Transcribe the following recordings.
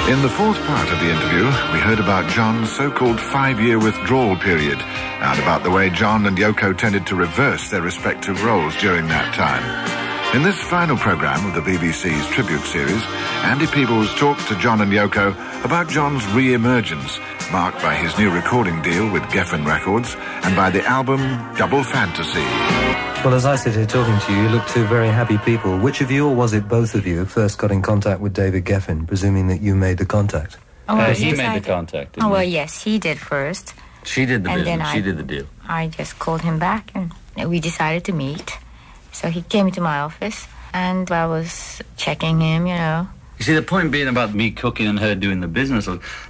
In the fourth part of the interview, we heard about John's so-called 5-year withdrawal period and about the way John and Yoko tended to reverse their respective roles during that time. In this final programme of the BBC's tribute series, Andy Peebles talked to John and Yoko about John's re-emergence, marked by his new recording deal with Geffen Records and by the album Double Fantasy. Well, as I sit here talking to you, you look two very happy people. Which of you, or was it both of you, first got in contact with David Geffen, presuming that you made the contact? He made the contact, didn't well, he? yes, he did first. She did the business. She did the deal. I just called him back, and we decided to meet. So he came into my office, and I was checking him, you know. You see, the point being about me cooking and her doing the business,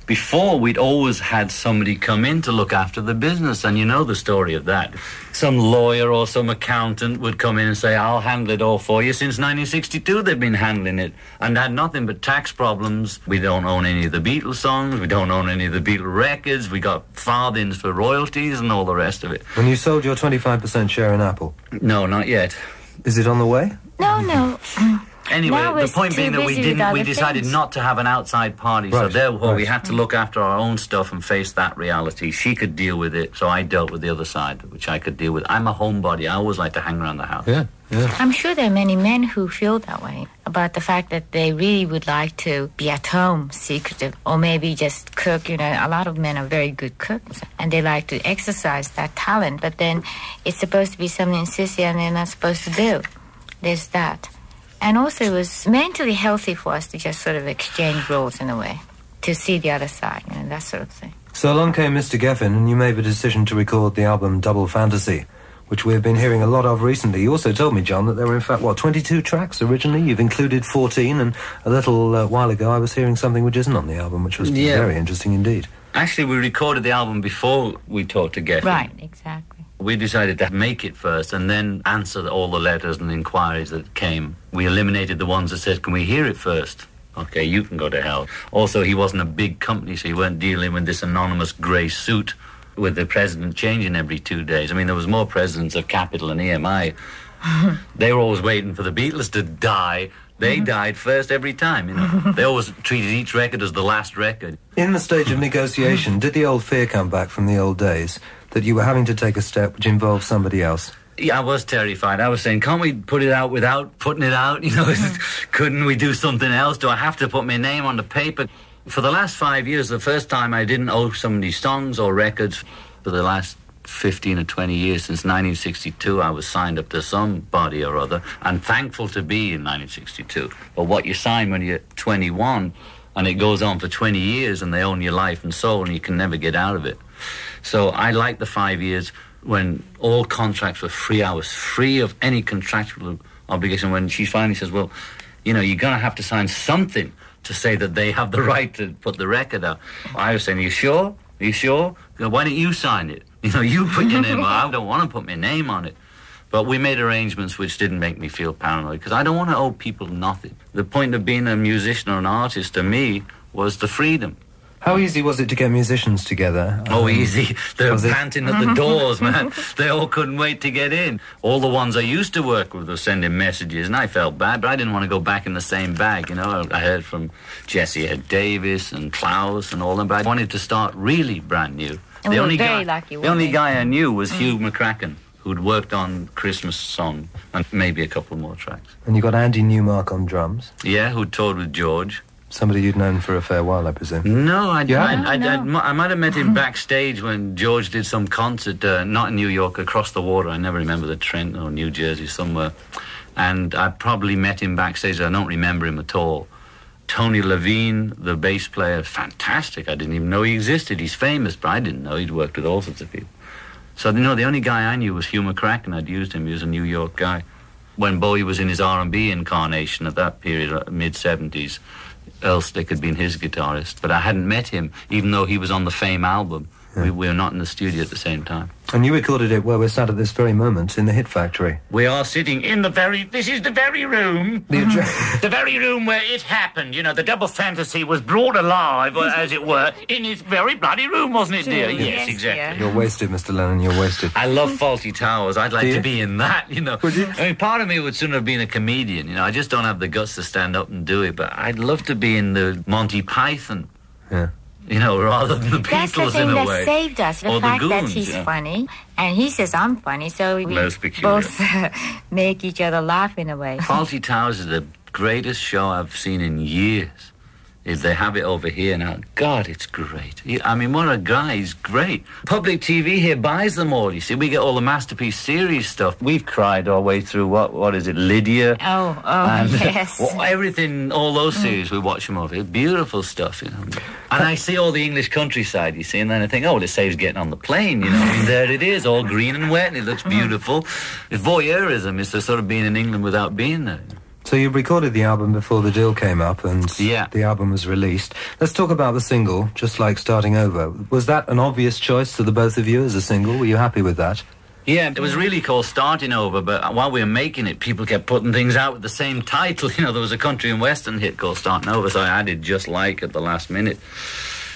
before we'd always had somebody come in to look after the business, and you know the story of that. Some lawyer or some accountant would come in and say, I'll handle it all for you. Since 1962 they've been handling it and had nothing but tax problems. We don't own any of the Beatles songs, we don't own any of the Beatles records, we got farthings for royalties and all the rest of it. When you sold your 25% share in Apple? No, not yet. Is it on the way? No. Anyway, the point being that we decided not to have an outside party, so therefore we had to look after our own stuff and face that reality. She could deal with it, so I dealt with the other side, which I could deal with. I'm a homebody. I always like to hang around the house. Yeah. I'm sure there are many men who feel that way, about the fact that they really would like to be at home, secretive, or maybe just cook. You know, a lot of men are very good cooks, and they like to exercise that talent, but then it's supposed to be something sissy and they're not supposed to do. There's that. And also it was mentally healthy for us to just sort of exchange roles in a way, to see the other side, you know, that sort of thing. So along came Mr. Geffen, and you made the decision to record the album Double Fantasy, which we've been hearing a lot of recently. You also told me, John, that there were in fact, 22 tracks originally? You've included 14, and a little while ago I was hearing something which isn't on the album, which was very interesting indeed. Actually, we recorded the album before we talked to Geffen. Right, exactly. We decided to make it first and then answer all the letters and inquiries that came. We eliminated the ones that said, can we hear it first? Okay, you can go to hell. Also, he wasn't a big company, so he weren't dealing with this anonymous grey suit with the president changing every 2 days. I mean, there was more presidents of Capital and EMI. They were always waiting for the Beatles to die. They died first every time, you know. They always treated each record as the last record. In the stage of negotiation, did the old fear come back from the old days that you were having to take a step which involved somebody else? Yeah, I was terrified. I was saying, can't we put it out without putting it out? You know, couldn't we do something else? Do I have to put my name on the paper? For the last 5 years, the first time I didn't owe somebody songs or records. For the last 15 or 20 years, since 1962, I was signed up to somebody or other, and thankful to be in 1962. But what you sign when you're 21, and it goes on for 20 years, and they own your life and soul, and you can never get out of it. So I liked the 5 years when all contracts were free. I was free of any contractual obligation. When she finally says, well, you know, you're going to have to sign something to say that they have the right to put the record out. I was saying, are you sure? Are you sure? Why don't you sign it? You know, you put your name on it. I don't want to put my name on it. But we made arrangements which didn't make me feel paranoid, because I don't want to owe people nothing. The point of being a musician or an artist to me was the freedom. How easy was it to get musicians together? Oh, easy. They were panting at the doors, man. They all couldn't wait to get in. All the ones I used to work with were sending messages, and I felt bad, but I didn't want to go back in the same bag, you know. I heard from Jesse Ed Davis and Klaus and all them, but I wanted to start really brand new. And the we only were very guy, lucky, the only guy I knew was Hugh McCracken, who'd worked on Christmas Song and maybe a couple more tracks. And you got Andy Newmark on drums? Yeah, who'd toured with George. Somebody you'd known for a fair while, I presume. No, I might have met him backstage when George did some concert, not in New York, across the water. I never remember the Trent or New Jersey, somewhere. And I probably met him backstage. I don't remember him at all. Tony Levine, the bass player, fantastic. I didn't even know he existed. He's famous, but I didn't know he'd worked with all sorts of people. So, you know, the only guy I knew was Hugh McCracken. I'd used him. He was a New York guy. When Bowie was in his R&B incarnation at that period, mid-70s, Earl Slick had been his guitarist, but I hadn't met him, even though he was on the Fame album. We were not in the studio at the same time. And you recorded it where we're sat at this very moment, in the Hit Factory. We are sitting in this is the very room, the very room where it happened. You know, the double fantasy was brought alive, as it were, in its very bloody room, wasn't it, dear? Yes, exactly. Yeah. You're wasted, Mr. Lennon, you're wasted. I love Faulty Towers. I'd like to be in that, you know. Would you? I mean, part of me would sooner have been a comedian, you know. I just don't have the guts to stand up and do it, but I'd love to be in the Monty Python. Yeah. You know, rather than the That's the Beatles thing in a that way. saved us. The Or the fact that Goons, he's yeah. funny, and he says I'm funny, so we Most peculiar. both make each other laugh in a way. Faulty Towers is the greatest show I've seen in years. If they have it over here now, God, it's great. I mean, what a guy, he's great. Public TV here buys them all, you see. We get all the Masterpiece series stuff. We've cried our way through, what is it, Lydia? Oh, And, yes. everything, all those series, we watch them over here. Beautiful stuff, you know. And I see all the English countryside, you see, and then I think, oh, it saves getting on the plane, you know. I mean, there it is, all green and wet, and it looks beautiful. It's voyeurism. It's the sort of being in England without being there. So you recorded the album before the deal came up and the album was released. Let's talk about the single, Just Like Starting Over. Was that an obvious choice to the both of you as a single? Were you happy with that? Yeah, it was really called Starting Over, but while we were making it, people kept putting things out with the same title. You know, there was a country and western hit called Starting Over, so I added Just Like at the last minute.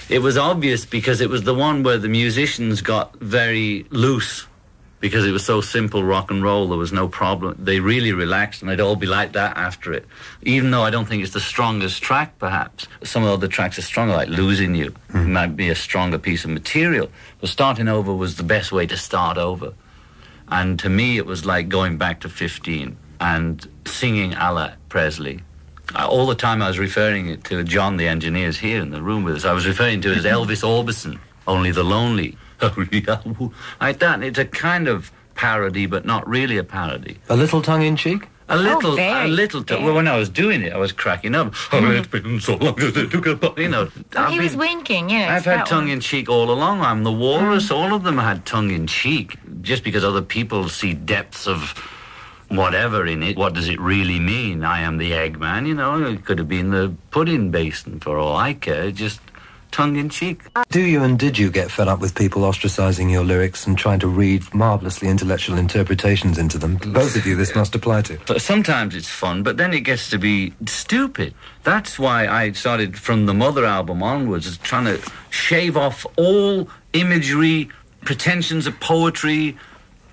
It was obvious because it was the one where the musicians got very loose. Because it was so simple rock and roll, there was no problem. They really relaxed, and they'd all be like that after it. Even though I don't think it's the strongest track, perhaps. Some of the other tracks are stronger, like Losing You. It might be a stronger piece of material. But Starting Over was the best way to start over. And to me, it was like going back to 15 and singing a la Presley. All the time I was referring it to John, the engineer's here in the room with us. I was referring to it as Elvis Orbison, only the lonely. Like that. It's a kind of parody, but not really a parody. A little tongue-in-cheek? A little. Very. Well, when I was doing it, I was cracking up. Oh, it's been so long. You know. He was winking, you know. I've had tongue-in-cheek all along. I'm the walrus. All of them had tongue-in-cheek. Just because other people see depths of whatever in it, what does it really mean? I am the Eggman, you know. It could have been the pudding basin for all I care. Just tongue-in-cheek. Do you and did you get fed up with people ostracizing your lyrics and trying to read marvellously intellectual interpretations into them? Both of you, this must apply to. But sometimes it's fun, but then it gets to be stupid. That's why I started from the Mother album onwards, trying to shave off all imagery, pretensions of poetry,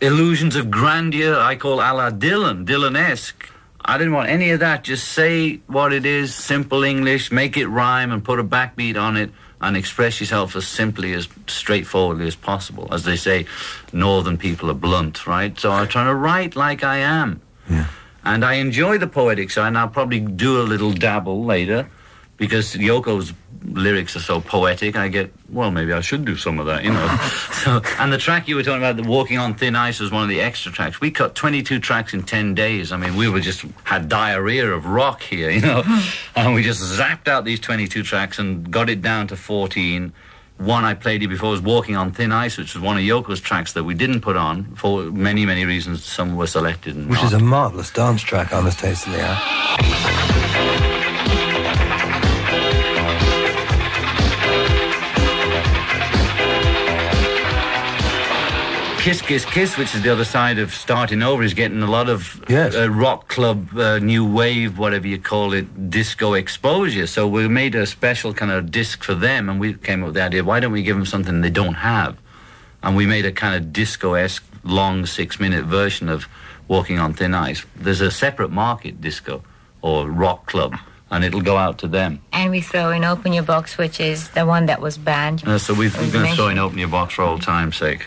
illusions of grandeur, I call a la Dylan-esque. I didn't want any of that. Just say what it is, simple English, make it rhyme and put a backbeat on it and express yourself as simply, as straightforwardly as possible. As they say, northern people are blunt, right? So I'm trying to write like I am. Yeah. And I enjoy the poetic side, and I'll probably do a little dabble later, because Yoko's lyrics are so poetic, I get, well, maybe I should do some of that, you know. So, and the track you were talking about, the Walking on Thin Ice, was one of the extra tracks. We cut 22 tracks in 10 days. I mean, we were just had diarrhea of rock here, you know. And we just zapped out these 22 tracks and got it down to 14. One I played you before was Walking on Thin Ice, which was one of Yoko's tracks that we didn't put on for many, many reasons. Some were selected and Which not. is a marvellous dance track, I must hastily add. Kiss, Kiss, Kiss, which is the other side of Starting Over, is getting a lot of Yes. rock club, new wave, whatever you call it, disco exposure. So we made a special kind of disc for them, and we came up with the idea, why don't we give them something they don't have? And we made a kind of disco-esque, long 6-minute version of Walking on Thin Ice. There's a separate market, disco, or rock club, and it'll go out to them. And we throw in Open Your Box, which is the one that was banned. So we're going to throw in Open Your Box for old time's sake.